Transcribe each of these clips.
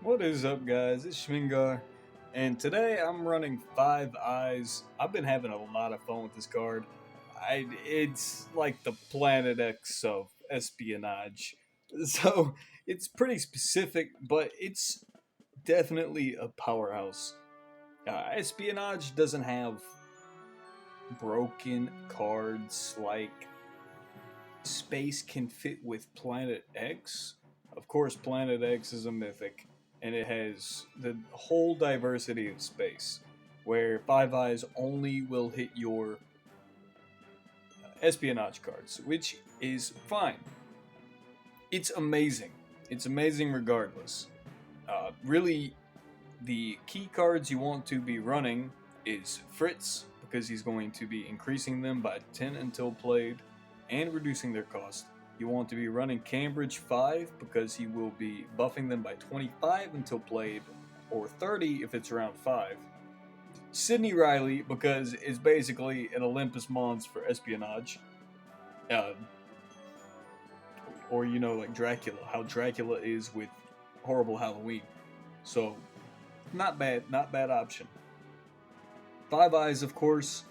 What is up, guys? It's Schmingar, and today I'm running Five Eyes. I've been having a lot of fun with this card. It's like the Planet X of espionage, so it's pretty specific, but it's definitely a powerhouse. Espionage doesn't have broken cards like space can fit with Planet X. Of course, Planet X is a mythic, and it has the whole diversity of space, where Five Eyes only will hit your espionage cards, which is fine. It's amazing. It's amazing regardless. Really, the key cards you want to be running is Fritz, because he's going to be increasing them by 10 until played and reducing their cost. You want to be running Cambridge 5 because he will be buffing them by 25 until played, or 30 if it's round 5. Sidney Riley because it's basically an Olympus Mons for espionage. Uh, or, like Dracula, how Dracula is with Horrible Halloween. So, not bad option. Five Eyes, of course,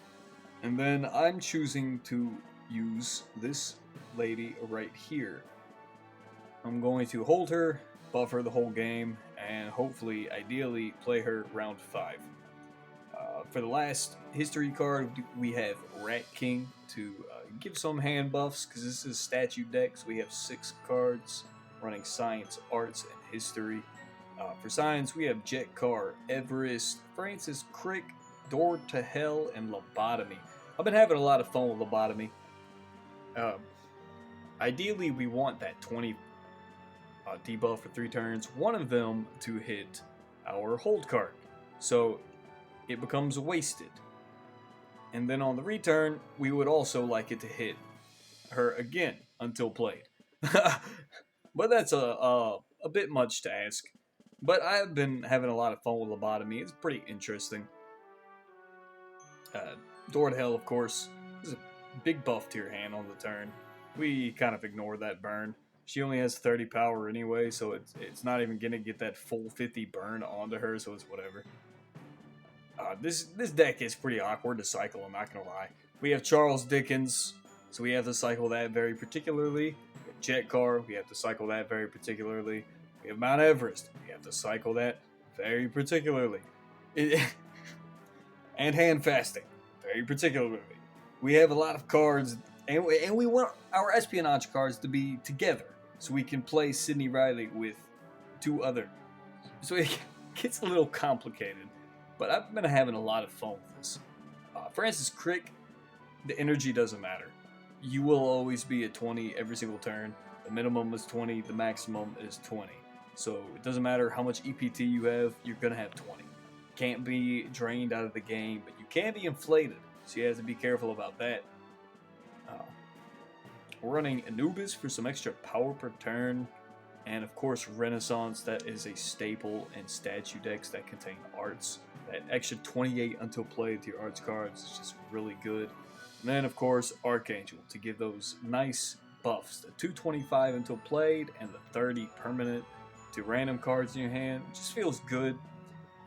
and then I'm choosing to use this lady right here. I'm going to hold her, buff her the whole game, and hopefully, ideally, play her round 5. For the last history card, we have Rat King to give some hand buffs, because this is statue deck, so we have 6 cards running science, arts, and history. For science, we have Jet Car, Everest, Francis Crick, Door to Hell, and Lobotomy. I've been having a lot of fun with Lobotomy. Ideally, we want that 20 debuff for 3 turns, one of them to hit our hold card. So it becomes wasted. And then on the return, we would also like it to hit her again until played. But that's a bit much to ask. But I've been having a lot of fun with Lobotomy. It's pretty interesting. Door to Hell, of course, is a big buff to your hand on the turn. We kind of ignore that burn. She only has 30 power anyway, so it's not even going to get that full 50 burn onto her, so it's whatever. This deck is pretty awkward to cycle, I'm not going to lie. We have Charles Dickens, so we have to cycle that very particularly. We have Jet Car, we have to cycle that very particularly. We have Mount Everest, we have to cycle that very particularly. And Hand Fasting, very particularly. We have a lot of cards, and we want our espionage cards to be together, so we can play Sidney Riley with 2 other. So it gets a little complicated, but I've been having a lot of fun with this. Francis Crick, the energy doesn't matter. You will always be at 20 every single turn. The minimum is 20, the maximum is 20. So it doesn't matter how much EPT you have, you're going to have 20. Can't be drained out of the game, but you can be inflated, so you have to be careful about that. We're running Anubis for some extra power per turn, and of course Renaissance, that is a staple in statue decks that contain arts. That extra 28 until played to your arts cards is just really good. And then of course Archangel to give those nice buffs, the 225 until played and the 30 permanent to random cards in your hand. It just feels good.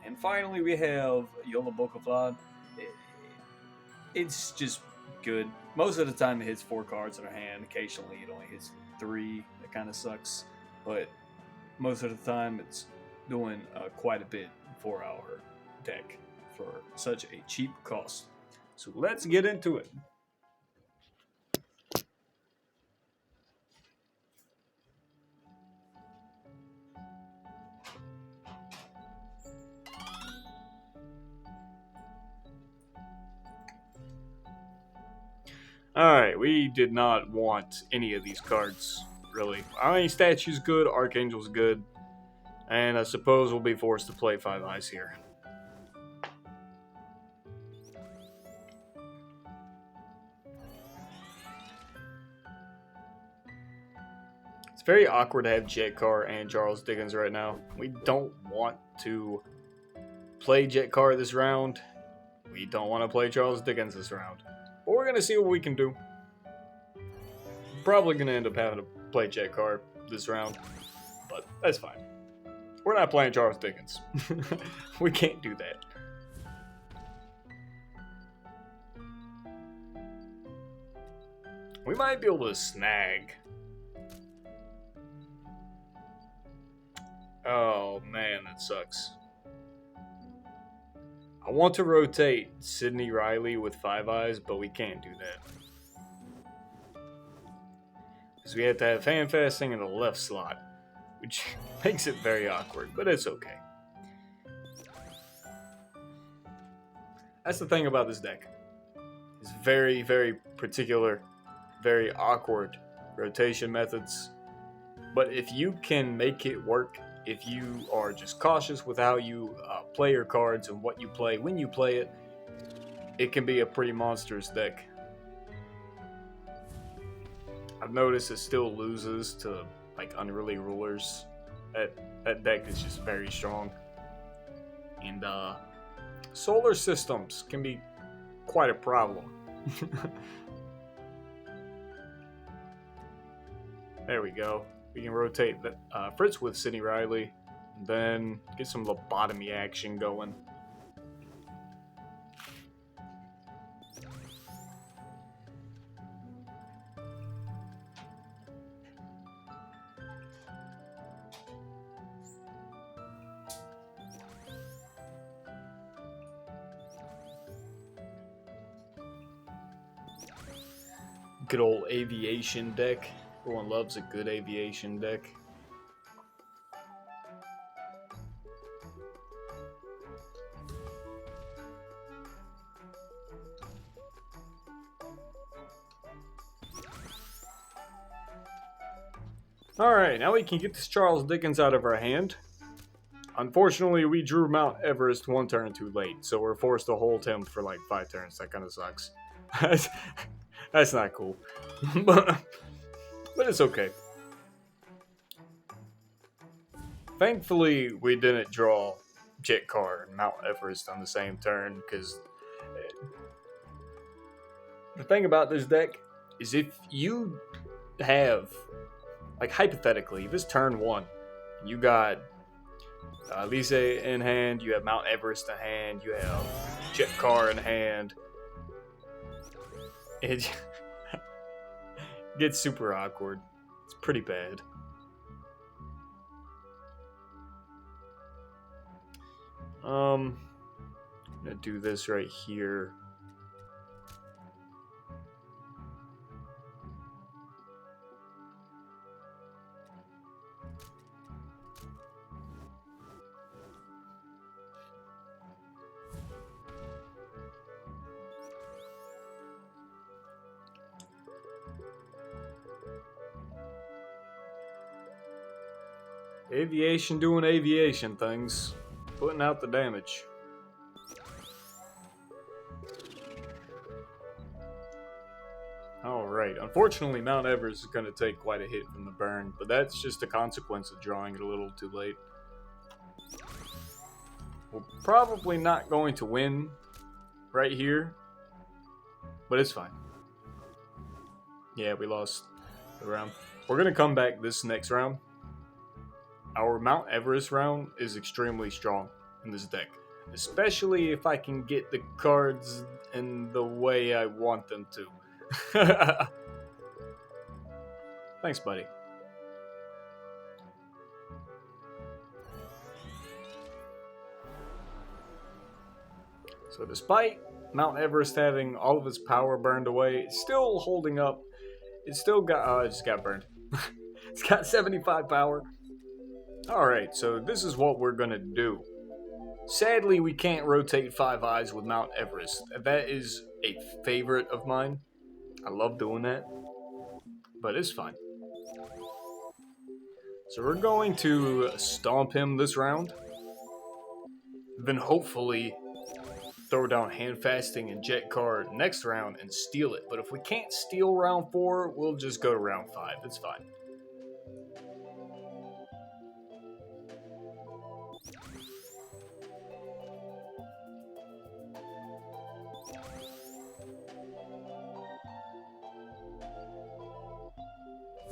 And finally we have Yola Bokaflad. It's just good. Most of the time it hits 4 cards in our hand. Occasionally it only hits 3. That kind of sucks. But most of the time it's doing quite a bit for our deck for such a cheap cost. So let's get into it. Alright, we did not want any of these cards, really. I mean, Statue's good, Archangel's good, and I suppose we'll be forced to play Five Eyes here. It's very awkward to have Jet Car and Charles Dickens right now. We don't want to play Jet Car this round. We don't want to play Charles Dickens this round. But we're going to see what we can do. Probably going to end up having to play Jet Car this round, but that's fine. We're not playing Charles Dickens. We can't do that. We might be able to snag. Oh man, that sucks. I want to rotate Sidney Riley with 5 eyes, but we can't do that. Because we have to have hand fasting in the left slot, which makes it very awkward, but it's okay. That's the thing about this deck. It's very, very particular, very awkward rotation methods. But if you can make it work, if you are just cautious with how you play your cards and what you play when you play it, it can be a pretty monstrous deck. I've noticed it still loses to like Unruly Rulers. That deck is just very strong. And solar systems can be quite a problem. There we go. We can rotate Fritz with Sidney Riley, and then get some lobotomy action going. Good old aviation deck. Everyone loves a good aviation deck. Alright, now we can get this Charles Dickens out of our hand. Unfortunately, we drew Mount Everest 1 turn too late, so we're forced to hold him for like 5 turns. That kind of sucks. That's not cool. But it's okay. Thankfully, we didn't draw Jet Car and Mount Everest on the same turn, because the thing about this deck is if you have, like hypothetically, this turn 1, you got Lise in hand, you have Mount Everest in hand, you have Jet Car in hand, it gets super awkward. It's pretty bad. I'm gonna do this right here. Aviation doing aviation things, putting out the damage. Alright, unfortunately Mount Everest is going to take quite a hit from the burn, but that's just a consequence of drawing it a little too late. We're probably not going to win right here, but it's fine. Yeah, we lost the round. We're going to come back this next round. Our Mount Everest round is extremely strong in this deck, especially if I can get the cards in the way I want them to. Thanks, buddy. So despite Mount Everest having all of its power burned away, it's still holding up. It's still got, it just got burned. It's got 75 power. Alright, so this is what we're gonna do. Sadly, we can't rotate 5 eyes with Mount Everest. That is a favorite of mine. I love doing that. But it's fine. So we're going to stomp him this round. Then hopefully throw down Hand Fasting and Jet Card next round and steal it. But if we can't steal round 4, we'll just go to round 5. It's fine.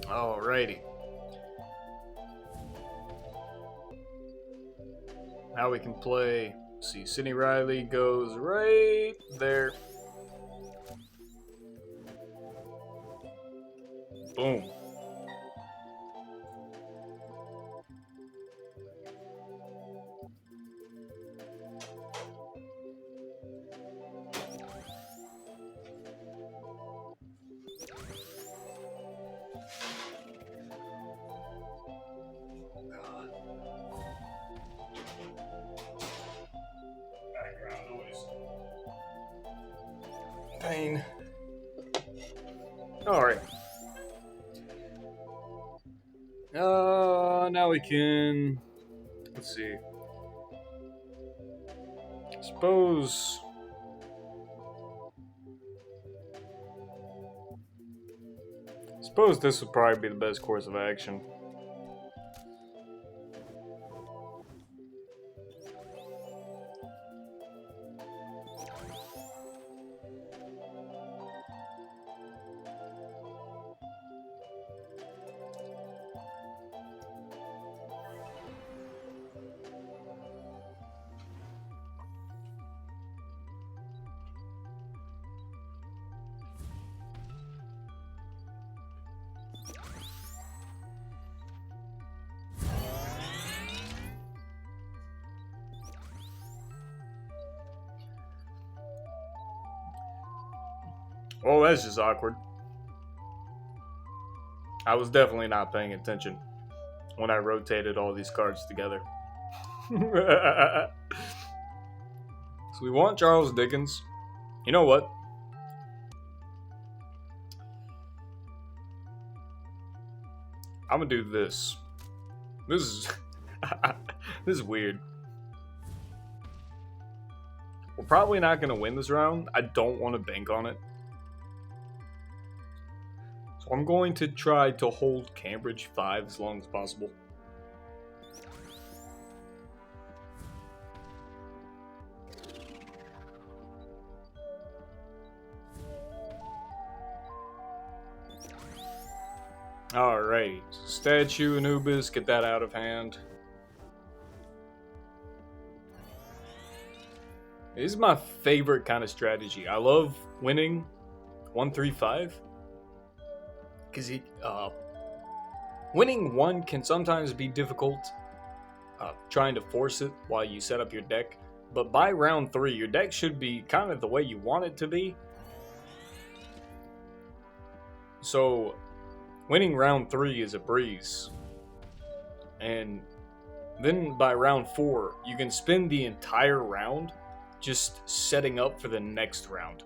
Alrighty. Now we can play. Let's see, Sidney Riley goes right there. Boom. Background noise. Pain. Alright. Now we can. Let's see. Suppose. Suppose this would probably be the best course of action. Oh, that's just awkward. I was definitely not paying attention when I rotated all these cards together. So we want Charles Dickens. You know what? I'm gonna do this. This is this is weird. We're probably not gonna win this round. I don't want to bank on it. So I'm going to try to hold Cambridge 5 as long as possible. Alright, Statue Anubis, get that out of hand. This is my favorite kind of strategy. I love winning 1-3-5. Because winning 1 can sometimes be difficult, trying to force it while you set up your deck. But by round 3, your deck should be kind of the way you want it to be. So winning round 3 is a breeze. And then by round 4, you can spend the entire round just setting up for the next round.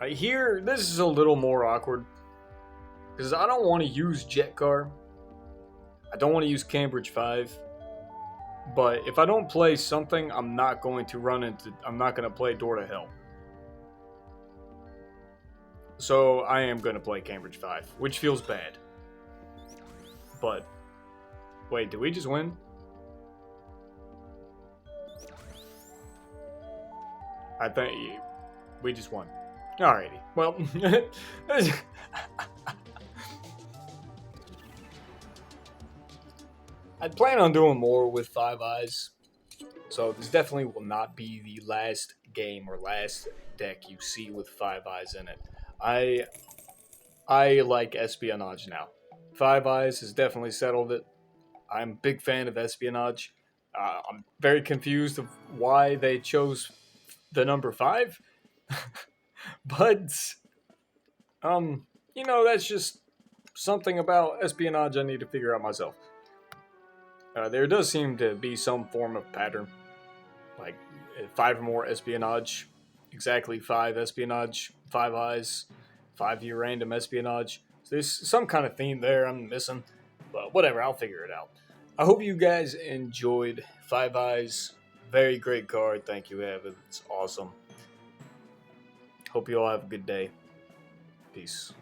Here, this is a little more awkward. Because I don't want to use Jet Car. I don't want to use Cambridge 5. But if I don't play something, I'm not going to play Door to Hell. So I am going to play Cambridge 5, which feels bad. But, wait, did we just win? I think we just won. Alrighty, well, I'd plan on doing more with Five Eyes, so this definitely will not be the last game or last deck you see with Five Eyes in it. I like espionage now. Five Eyes has definitely settled it. I'm a big fan of espionage. I'm very confused of why they chose the number 5. But, that's just something about espionage I need to figure out myself. There does seem to be some form of pattern. Like, 5 or more espionage, exactly 5 espionage, 5 eyes, 5-year random espionage. So there's some kind of theme there I'm missing. But whatever, I'll figure it out. I hope you guys enjoyed 5 Eyes. Very great card. Thank you, Evan. It's awesome. Hope you all have a good day. Peace.